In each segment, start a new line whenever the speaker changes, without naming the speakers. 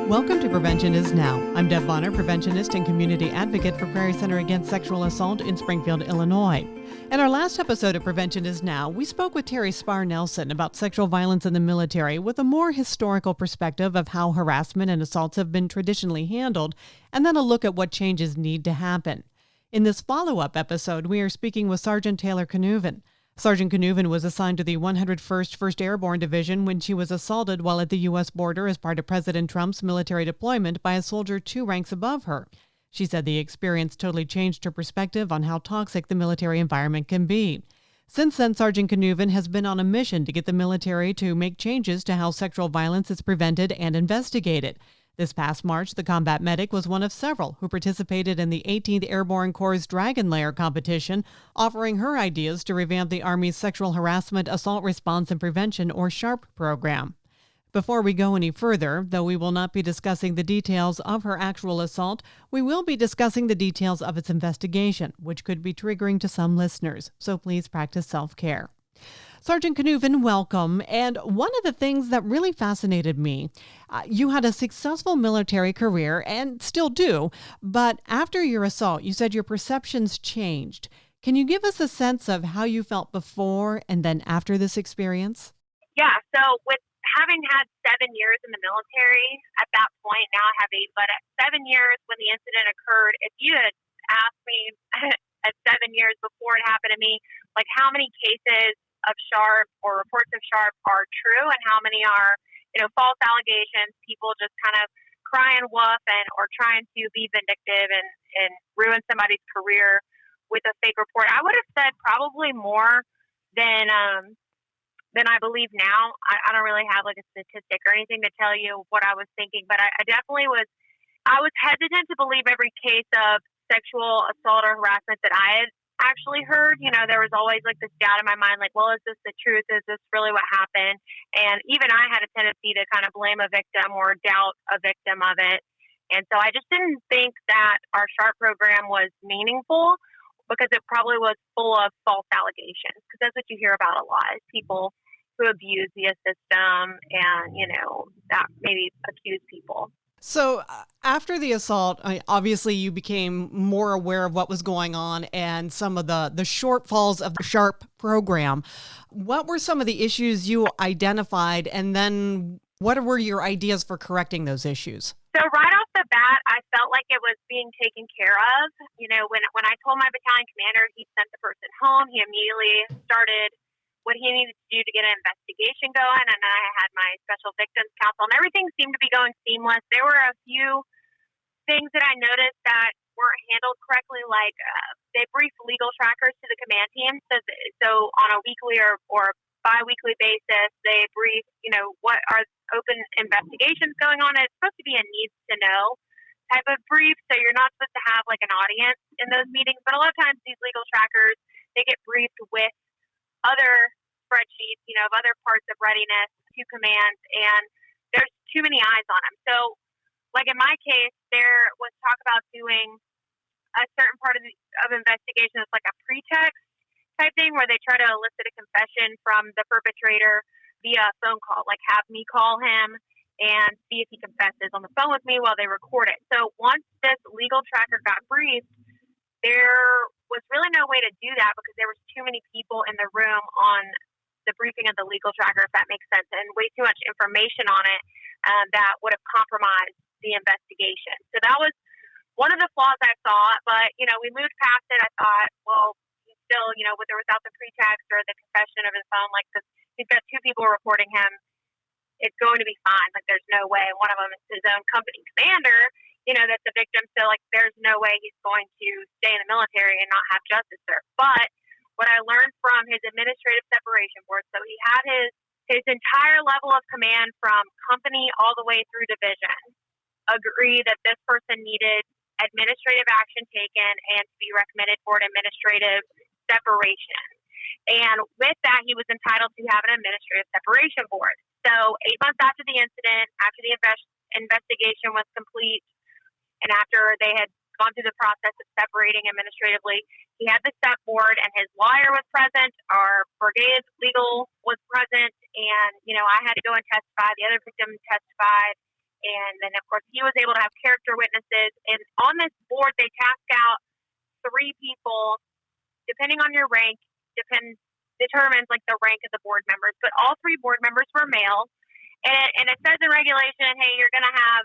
Welcome to Prevention is Now. I'm Deb Bonner, preventionist and community advocate for Prairie Center Against Sexual Assault in Springfield, Illinois. In our last episode of Prevention is Now, we spoke with Terry Spar Nelson about sexual violence in the military with a more historical perspective of how harassment and assaults have been traditionally handled, and then a look at what changes need to happen. In this follow-up episode, we are speaking with Sgt Taylor A Knueven. Sgt Knueven was assigned to the 101st 1st Airborne Division when she was assaulted while at the U.S. border as part of President Trump's military deployment by a soldier 2 ranks above her. She said the experience totally changed her perspective on how toxic the military environment can be. Since then, Sgt Knueven has been on a mission to get the military to make changes to how sexual violence is prevented and investigated. This past March, the combat medic was one of several who participated in the 18th Airborne Corps Dragon Lair competition, offering her ideas to revamp the Army's Sexual Harassment Assault Response and Prevention, or SHARP, program. Before we go any further, though we will not be discussing the details of her actual assault, we will be discussing the details of its investigation, which could be triggering to some listeners, so please practice self-care. Sgt Knueven, welcome. And one of the things that really fascinated me, you had a successful military career and still do, but after your assault, you said your perceptions changed. Can you give us a sense of how you felt before and then after this experience?
Yeah, so with having had 7 years in the military, at that point, now I have 8, but at 7 years when the incident occurred, if you had asked me at 7 years before it happened to me, like how many cases of SHARP or reports of SHARP are true and how many are, false allegations, people just kind of crying wolf or trying to be vindictive and ruin somebody's career with a fake report. I would have said probably more than I believe now. I don't really have like a statistic or anything to tell you what I was thinking, but I definitely was hesitant to believe every case of sexual assault or harassment that I had actually heard. There was always like this doubt in my mind, like, well, is this the truth? Is this really what happened? And even I had a tendency to kind of blame a victim or doubt a victim of it. And so I just didn't think that our SHARP program was meaningful because it probably was full of false allegations, because that's what you hear about a lot, is people who abuse the system and, that maybe accuse people.
So after the assault, obviously you became more aware of what was going on and some of the shortfalls of the SHARP program. What were some of the issues you identified, and then what were your ideas for correcting those issues?
So right off the bat, I felt like it was being taken care of. When I told my battalion commander, he sent the person home. He immediately started what he needed to do to get an investigation going, and then I had my special victims counsel, and everything seemed to be going seamless. There were a few things that I noticed that weren't handled correctly, like they briefed legal trackers to the command team, so on a weekly or bi-weekly basis, they brief, what are open investigations going on. It's supposed to be a needs to know type of brief, so you're not supposed to have like an audience in those meetings, but a lot of times these legal trackers, they get briefed with other spreadsheets, of other parts of readiness to command, and there's too many eyes on them. So, like in my case, there was talk about doing a certain part of investigation that's like a pretext type thing, where they try to elicit a confession from the perpetrator via a phone call, like have me call him and see if he confesses on the phone with me while they record it. So once this legal tracker got briefed, there was really no way to do that because there was too many people in the room on the briefing of the legal tracker, if that makes sense, and way too much information on it that would have compromised the investigation. So that was one of the flaws I saw, but, we moved past it. I thought, well, still, with or without the pretext or the confession of his phone, like, cause he's got 2 people reporting him, it's going to be fine. Like, there's no way. One of them is his own company commander, that the victim, so like there's no way he's going to stay in the military and not have justice served. But what I learned from his administrative separation board, so he had his entire level of command from company all the way through division agree that this person needed administrative action taken and to be recommended for an administrative separation. And with that, he was entitled to have an administrative separation board. So 8 months after the incident, after the investigation was complete, and after they had gone through the process of separating administratively, he had the step board and his lawyer was present, our brigade legal was present, and, I had to go and testify. The other victim testified, And then, of course, he was able to have character witnesses. And on this board, they task out 3 people, depending on your rank, determines like the rank of the board members. But all 3 board members were male. And it says in regulation, hey, you're going to have,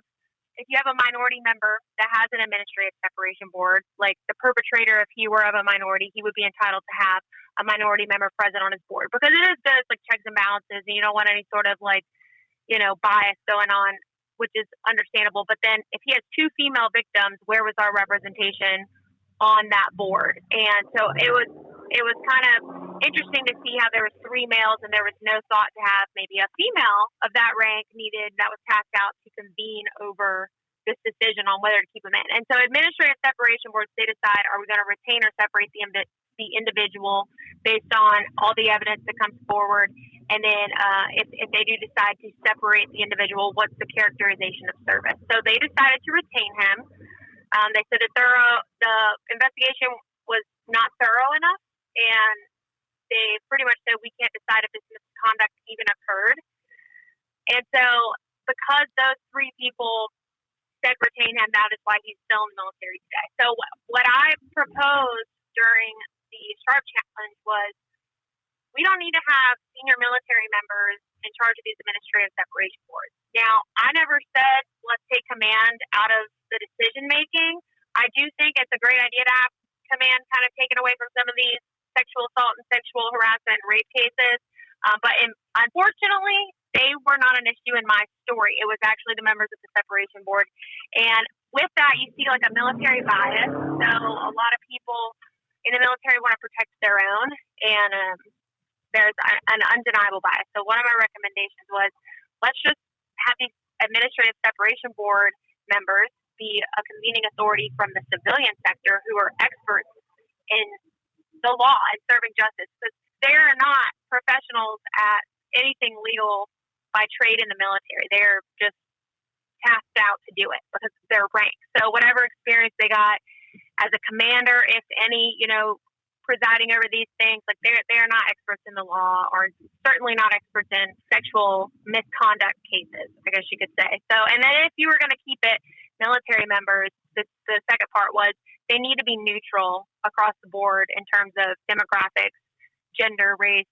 if you have a minority member that has an administrative separation board, like the perpetrator, if he were of a minority, he would be entitled to have a minority member present on his board, because it is good, like checks and balances, and you don't want any sort of like, bias going on, which is understandable. But then if he has 2 female victims, where was our representation on that board? And so it was kind of interesting to see how there was 3 males and there was no thought to have maybe a female of that rank needed that was tasked out to convene over this decision on whether to keep them in. And so administrative separation boards, they decide, are we going to retain or separate the individual based on all the evidence that comes forward? And then if they do decide to separate the individual, what's the characterization of service? So they decided to retain him. They said that the investigation was not thorough enough, and they pretty much said we can't decide if this misconduct even occurred. And so because those 3 people said retain him, that is why he's still in the military today. So what I proposed during the SHARP challenge was, we don't need to have senior military members in charge of these administrative separation boards. Now, I never said let's take command out of the decision making. I do think it's a great idea to have command kind of taken away from some of these sexual assault and sexual harassment and rape cases. But unfortunately, they were not an issue in my story. It was actually the members of the separation board. And with that, you see like a military bias. So a lot of people in the military want to protect their own, and there's an undeniable bias. So one of my recommendations was, let's just have these administrative separation board members be a convening authority from the civilian sector who are experts in the law and serving justice, because they're not professionals at anything legal by trade in the military. They're just tasked out to do it because of their rank. So whatever experience they got as a commander, if any, presiding over these things, like they're not experts in the law, or certainly not experts in sexual misconduct cases, I guess you could say. So, and then if you were going to keep it military members, the second part was they need to be neutral across the board in terms of demographics, gender, race,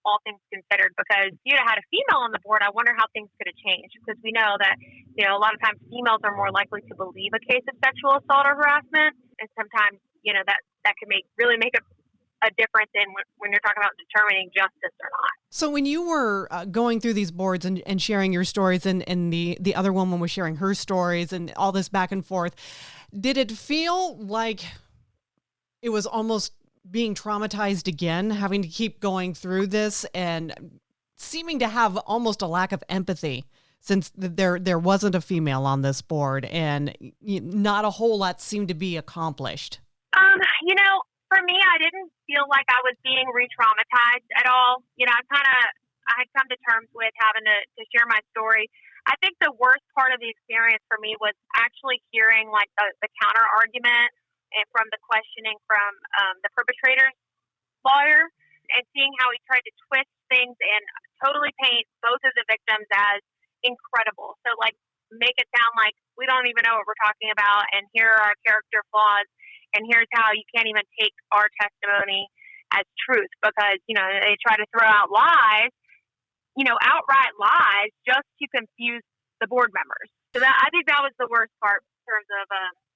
all things considered. Because if you'd have had a female on the board, I wonder how things could have changed. Because we know that, a lot of times females are more likely to believe a case of sexual assault or harassment. And sometimes, that can really make a difference in when you're talking about determining justice or not.
So when you were going through these boards and sharing your stories, and the other woman was sharing her stories and all this back and forth, did it feel like it was almost being traumatized again, having to keep going through this and seeming to have almost a lack of empathy, since there wasn't a female on this board and not a whole lot seemed to be accomplished?
For me, I didn't feel like I was being re-traumatized at all. I had come to terms with having to share my story. I think the worst part of the experience for me was actually hearing like the counter argument and from the questioning from the perpetrator's lawyer, and seeing how he tried to twist things and totally paint both of the victims as incredible. So like make it sound like we don't even know what we're talking about, and here are our character flaws, and here's how you can't even take our testimony as truth, because, they try to throw out lies, outright lies, just to confuse the board members. So I think that was the worst part in terms of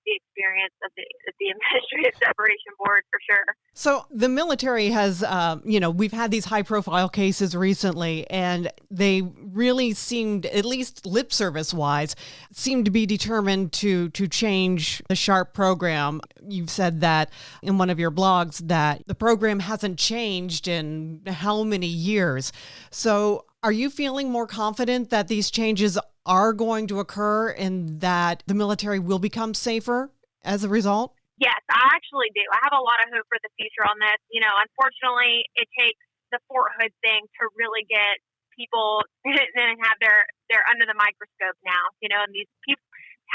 the experience of the administrative separation board, for sure.
So the military has, we've had these high profile cases recently, and they really seemed, at least lip service wise, seemed to be determined to change the SHARP program. You've said that in one of your blogs that the program hasn't changed in how many years. So are you feeling more confident that these changes are going to occur and that the military will become safer as a result?
Yes, I actually do. I have a lot of hope for the future on this. Unfortunately, it takes the Fort Hood thing to really get people and have they're under the microscope now. And these people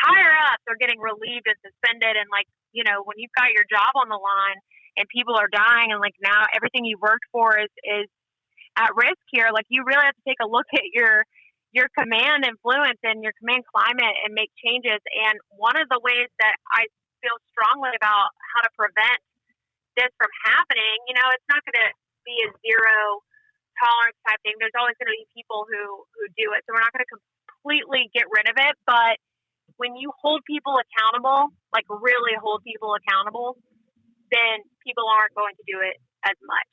higher ups are getting relieved and suspended, and when you've got your job on the line and people are dying, and now everything you worked for is at risk here. You really have to take a look at your your command influence and your command climate and make changes. And one of the ways that I feel strongly about how to prevent this from happening, it's not going to be a zero tolerance type thing. There's always going to be people who do it. So we're not going to completely get rid of it. But when you hold people accountable, like really hold people accountable, then people aren't going to do it as much.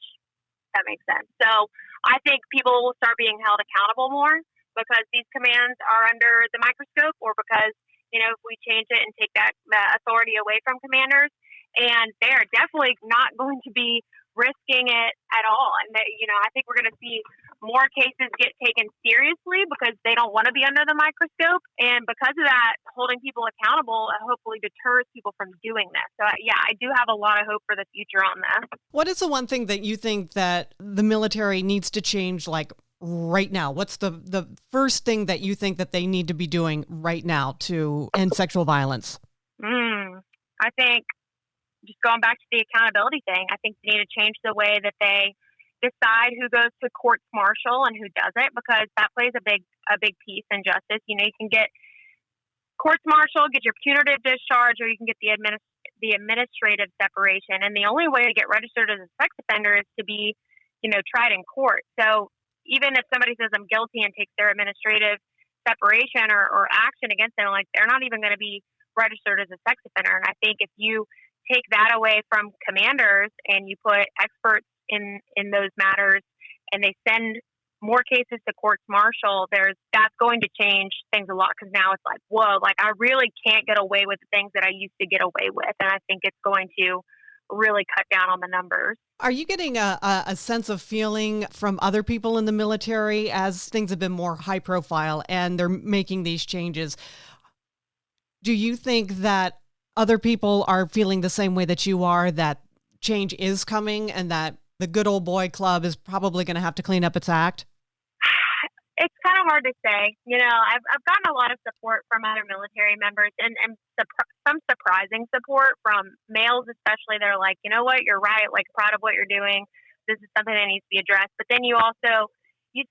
That makes sense. So I think people will start being held accountable more because these commands are under the microscope, or because, if we change it and take that authority away from commanders, and they're definitely not going to be risking it at all. And I think we're going to see more cases get taken seriously because they don't want to be under the microscope. And because of that, holding people accountable hopefully deters people from doing this. So I do have a lot of hope for the future on this.
What is the one thing that you think that the military needs to change, like right now? What's the first thing that you think that they need to be doing right now to end sexual violence?
I think just going back to the accountability thing, I think they need to change the way that they decide who goes to courts martial and who doesn't, because that plays a big piece in justice. You can get courts martial, get your punitive discharge, or you can get the administrative separation. And the only way to get registered as a sex offender is to be, tried in court. So even if somebody says I'm guilty and takes their administrative separation or action against them, like, they're not even going to be registered as a sex offender. And I think if you take that away from commanders and you put experts in those matters and they send more cases to courts martial, that's going to change things a lot, because now it's like, whoa, like I really can't get away with the things that I used to get away with. And I think it's going to really cut down on the numbers.
Are you getting a sense of feeling from other people in the military as things have been more high profile and they're making these changes? Do you think that other people are feeling the same way that you are, that change is coming and that the good old boy club is probably going to have to clean up its act?
It's kind of hard to say. I've gotten a lot of support from other military members and some surprising support from males, especially. They're like, you know what, you're right, like proud of what you're doing. This is something that needs to be addressed. But then you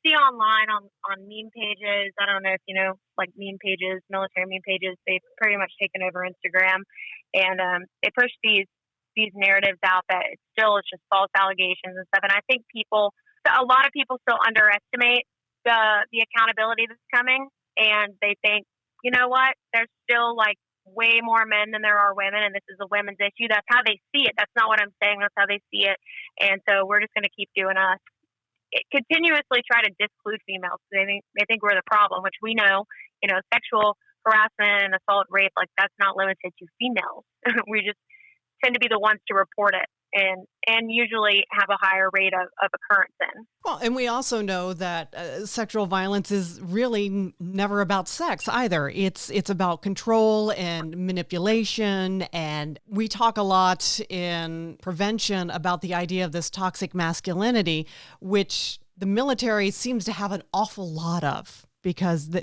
see online on meme pages, I don't know if like meme pages, military meme pages, they've pretty much taken over Instagram, and they push these narratives out that it's just false allegations and stuff. And I think a lot of people still underestimate the accountability that's coming, and they think, you know what, there's still like way more men than there are women, and this is a women's issue. That's how they see it. That's not what I'm saying. That's how they see it. And so we're just going to keep doing us. Continuously try to disclude females. They think we're the problem, which we know, sexual harassment and assault, rape, like that's not limited to females. We just tend to be the ones to report it and usually have a higher rate of occurrence in.
Well, and we also know that sexual violence is really never about sex either. It's about control and manipulation. And we talk a lot in prevention about the idea of this toxic masculinity, which the military seems to have an awful lot of, because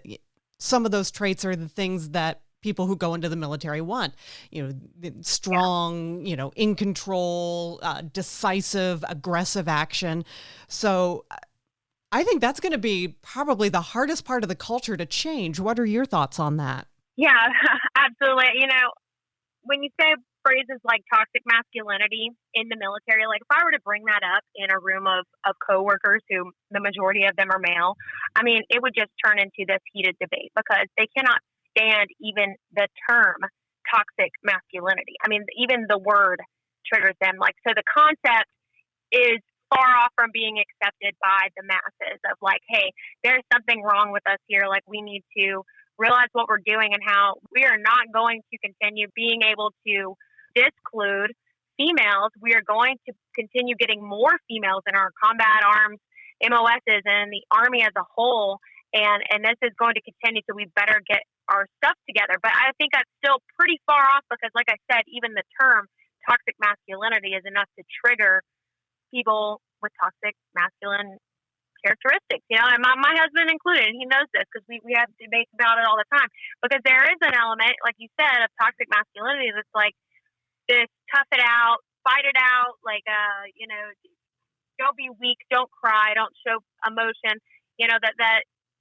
some of those traits are the things that people who go into the military want, strong, in control, decisive, aggressive action. So I think that's going to be probably the hardest part of the culture to change. What are your thoughts on that?
Yeah, absolutely. When you say phrases like toxic masculinity in the military, like if I were to bring that up in a room of coworkers who the majority of them are male, I mean, it would just turn into this heated debate because they cannot stand even the term toxic masculinity. I mean, even the word triggers them. Like, so the concept is far off from being accepted by the masses of like, hey, there's something wrong with us here. Like, we need to realize what we're doing and how we are not going to continue being able to disclude females. We are going to continue getting more females in our combat arms, MOSs, and the Army as a whole. And this is going to continue, so we better get our stuff together. But I think that's still pretty far off because, like I said, even the term toxic masculinity is enough to trigger people with toxic masculine characteristics. And my husband included, he knows this because we have debates about it all the time. Because there is an element, like you said, of toxic masculinity that's like this tough it out, fight it out, like, don't be weak, don't cry, don't show emotion.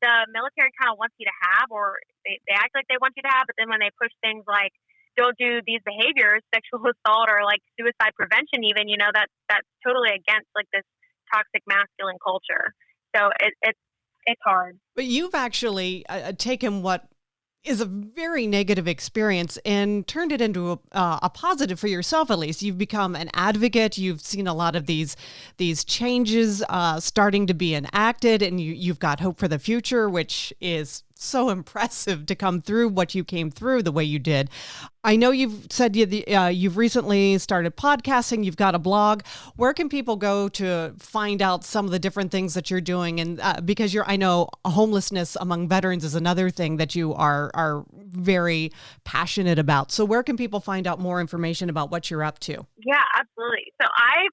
the military kind of wants you to have, or they act like they want you to have, but then when they push things like don't do these behaviors, sexual assault or like suicide prevention even, that's totally against like this toxic masculine culture. So it's hard.
But you've actually taken what is a very negative experience and turned it into a positive for yourself, at least. You've become an advocate. You've seen a lot of these changes starting to be enacted, and you've got hope for the future, which is so impressive to come through what you came through the way you did. I know you've said you've recently started podcasting. You've got a blog. Where can people go to find out some of the different things that you're doing? And because I know homelessness among veterans is another thing that you are very passionate about. So where can people find out more information about what you're up to?
Yeah, absolutely. So I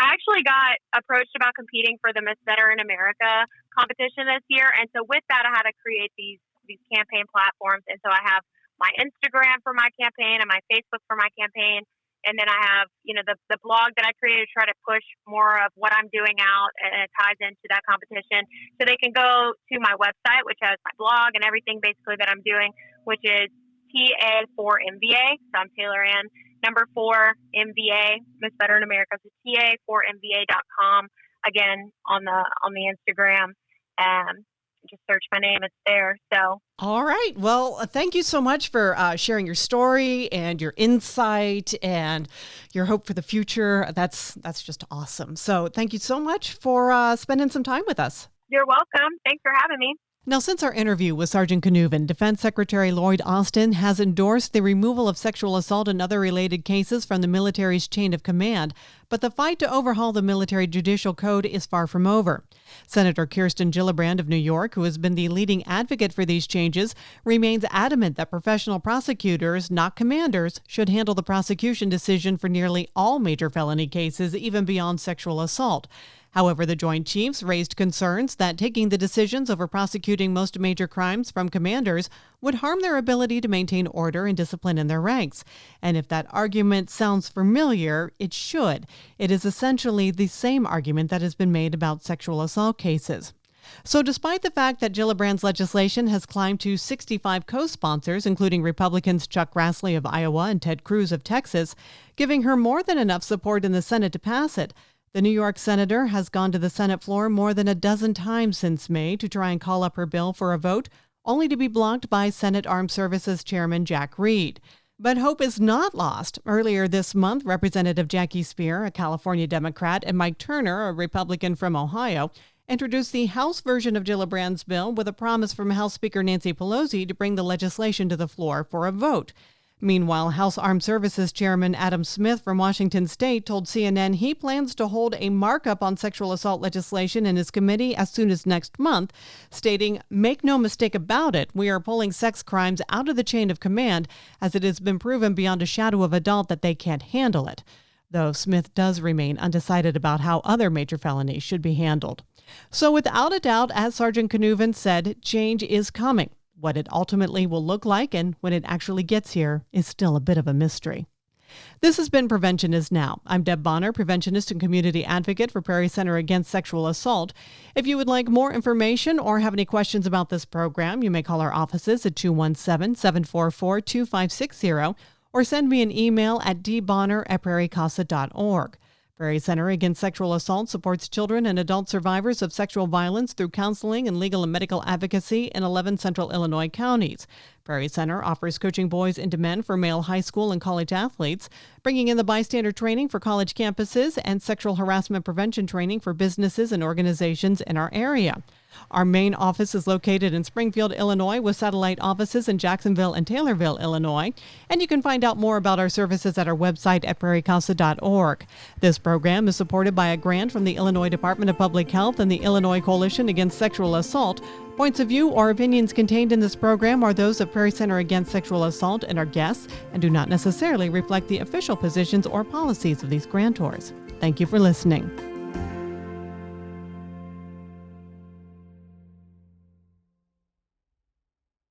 actually got approached about competing for the Miss Veteran America competition this year. And so with that, I had to create these campaign platforms. And so I have my Instagram for my campaign and my Facebook for my campaign. And then I have, the blog that I created to try to push more of what I'm doing out, and it ties into that competition. So they can go to my website, which has my blog and everything basically that I'm doing, which is TA4MVA. So I'm Taylor Ann, number 4 MVA, Miss Veteran America. So TA4MVA.com. Again, on the Instagram. Just search my name, it's there. So
all right, well, thank you so much for sharing your story and your insight and your hope for the future. That's just awesome. So thank you so much for spending some time with us.
You're welcome. Thanks for having me.
Now, since our interview with Sgt Knueven, Defense Secretary Lloyd Austin has endorsed the removal of sexual assault and other related cases from the military's chain of command, but the fight to overhaul the military judicial code is far from over. Senator Kirsten Gillibrand of New York, who has been the leading advocate for these changes, remains adamant that professional prosecutors, not commanders, should handle the prosecution decision for nearly all major felony cases, even beyond sexual assault. However, the Joint Chiefs raised concerns that taking the decisions over prosecuting most major crimes from commanders would harm their ability to maintain order and discipline in their ranks. And if that argument sounds familiar, it should. It is essentially the same argument that has been made about sexual assault cases. So despite the fact that Gillibrand's legislation has climbed to 65 co-sponsors, including Republicans Chuck Grassley of Iowa and Ted Cruz of Texas, giving her more than enough support in the Senate to pass it, the New York senator has gone to the Senate floor more than a dozen times since May to try and call up her bill for a vote, only to be blocked by Senate Armed Services Chairman Jack Reed. But hope is not lost. Earlier this month, Representative Jackie Speer, a California Democrat, and Mike Turner, a Republican from Ohio, introduced the House version of Gillibrand's bill with a promise from House Speaker Nancy Pelosi to bring the legislation to the floor for a vote. Meanwhile, House Armed Services Chairman Adam Smith from Washington State told CNN he plans to hold a markup on sexual assault legislation in his committee as soon as next month, stating, "Make no mistake about it, we are pulling sex crimes out of the chain of command as it has been proven beyond a shadow of a doubt that they can't handle it." Though Smith does remain undecided about how other major felonies should be handled. So without a doubt, as Sgt Knueven said, change is coming. What it ultimately will look like and when it actually gets here is still a bit of a mystery. This has been Prevention is Now. I'm Deb Bonner, preventionist and community advocate for Prairie Center Against Sexual Assault. If you would like more information or have any questions about this program, you may call our offices at 217-744-2560 or send me an email at dbonner@prairiecasa.org. Prairie Center Against Sexual Assault supports children and adult survivors of sexual violence through counseling and legal and medical advocacy in 11 central Illinois counties. Prairie Center offers coaching boys into men for male high school and college athletes, bringing in the bystander training for college campuses and sexual harassment prevention training for businesses and organizations in our area. Our main office is located in Springfield, Illinois, with satellite offices in Jacksonville and Taylorville, Illinois. And you can find out more about our services at our website at prairiecasa.org. This program is supported by a grant from the Illinois Department of Public Health and the Illinois Coalition Against Sexual Assault. Points of view or opinions contained in this program are those of Prairie Center Against Sexual Assault and our guests and do not necessarily reflect the official positions or policies of these grantors. Thank you for listening.